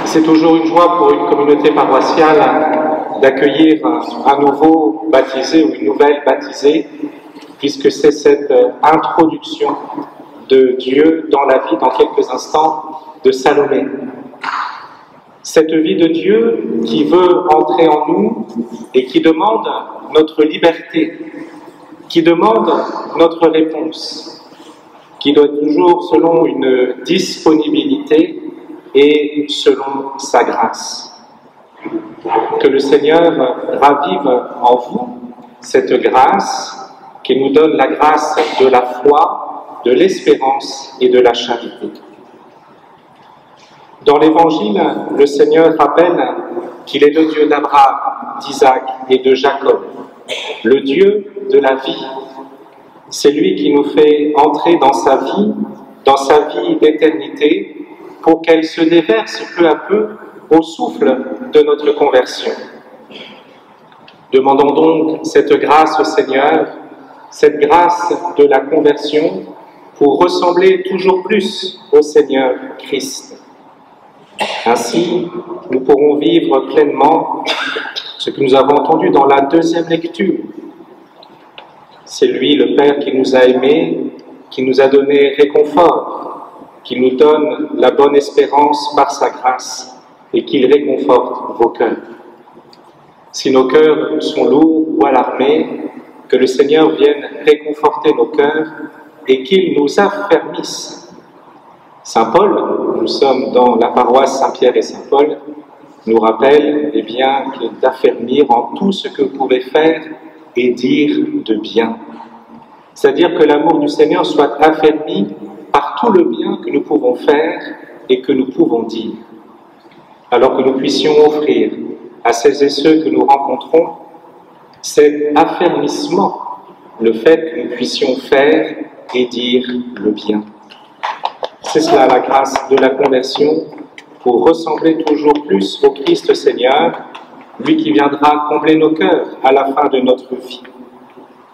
C'est toujours une joie pour une communauté paroissiale d'accueillir un nouveau baptisé ou une nouvelle baptisée, puisque c'est cette introduction de Dieu dans la vie, dans quelques instants, de Salomé. Cette vie de Dieu qui veut entrer en nous et qui demande notre liberté, qui demande notre réponse, qui doit être toujours selon une disponibilité et selon sa grâce. Que le Seigneur ravive en vous cette grâce, qu'il nous donne la grâce de la foi, de l'espérance et de la charité. Dans l'Évangile, le Seigneur rappelle qu'il est le Dieu d'Abraham, d'Isaac et de Jacob, le Dieu de la vie. C'est lui qui nous fait entrer dans sa vie d'éternité, pour qu'elle se déverse peu à peu au souffle de notre conversion. Demandons donc cette grâce au Seigneur, cette grâce de la conversion, pour ressembler toujours plus au Seigneur Christ. Ainsi, nous pourrons vivre pleinement ce que nous avons entendu dans la deuxième lecture. C'est lui, le Père, qui nous a aimés, qui nous a donné réconfort, qui nous donne la bonne espérance par sa grâce et qu'il réconforte vos cœurs. Si nos cœurs sont lourds ou alarmés, que le Seigneur vienne réconforter nos cœurs et qu'il nous affermisse. Saint Paul, nous sommes dans la paroisse Saint-Pierre et Saint-Paul, nous rappelle d'affermir en tout ce que vous pouvez faire et dire de bien. C'est-à-dire que l'amour du Seigneur soit affermi par tout le bien que nous pouvons faire et que nous pouvons dire. Alors que nous puissions offrir à celles et ceux que nous rencontrons cet affermissement, le fait que nous puissions faire et dire le bien. C'est cela la grâce de la conversion, pour ressembler toujours plus au Christ Seigneur, lui qui viendra combler nos cœurs à la fin de notre vie.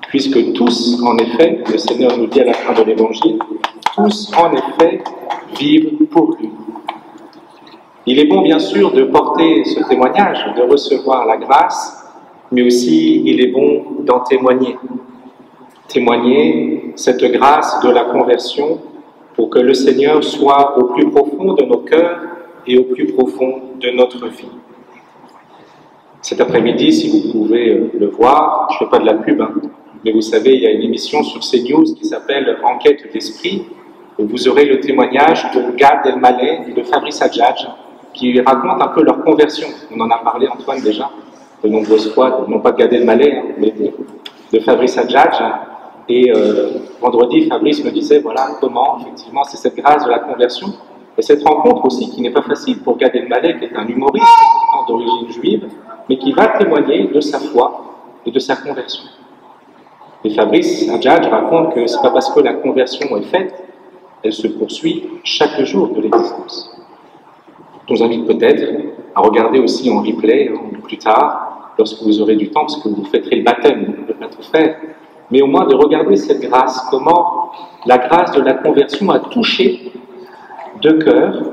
Puisque tous, en effet, le Seigneur nous dit à la fin de l'Évangile, tous, en effet, vivent pour lui. Il est bon, bien sûr, de porter ce témoignage, de recevoir la grâce, mais aussi il est bon d'en témoigner. Témoigner cette grâce de la conversion pour que le Seigneur soit au plus profond de nos cœurs et au plus profond de notre vie. Cet après-midi, si vous pouvez le voir, je ne fais pas de la pub, mais vous savez, il y a une émission sur CNews qui s'appelle « Enquête d'esprit », où vous aurez le témoignage de Gad Elmaleh et de Fabrice Adjadj, qui racontent un peu leur conversion. On en a parlé, Antoine, déjà, de nombreuses fois, non pas de Gad Elmaleh, mais de Fabrice Adjadj. Et vendredi, Fabrice me disait, voilà comment, effectivement, c'est cette grâce de la conversion. Et cette rencontre aussi, qui n'est pas facile pour Gad Elmaleh, qui est un humoriste d'origine juive, mais qui va témoigner de sa foi et de sa conversion. Et Fabrice Adjadj raconte que ce n'est pas parce que la conversion est faite, elle se poursuit chaque jour de l'existence. Je vous invite peut-être à regarder aussi en replay plus tard, lorsque vous aurez du temps, parce que vous fêterez le baptême, vous ne pouvez pas tout faire, mais au moins de regarder cette grâce, comment la grâce de la conversion a touché deux cœurs,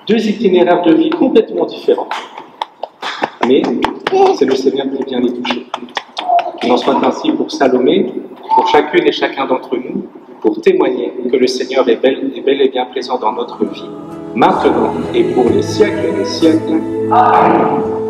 deux itinéraires de vie complètement différents. Mais c'est le Seigneur qui vient les toucher. Qu'il en soit ainsi pour Salomé, pour chacune et chacun d'entre nous, pour témoigner que le Seigneur est bel et bien présent dans notre vie, maintenant et pour les siècles des siècles. Amen.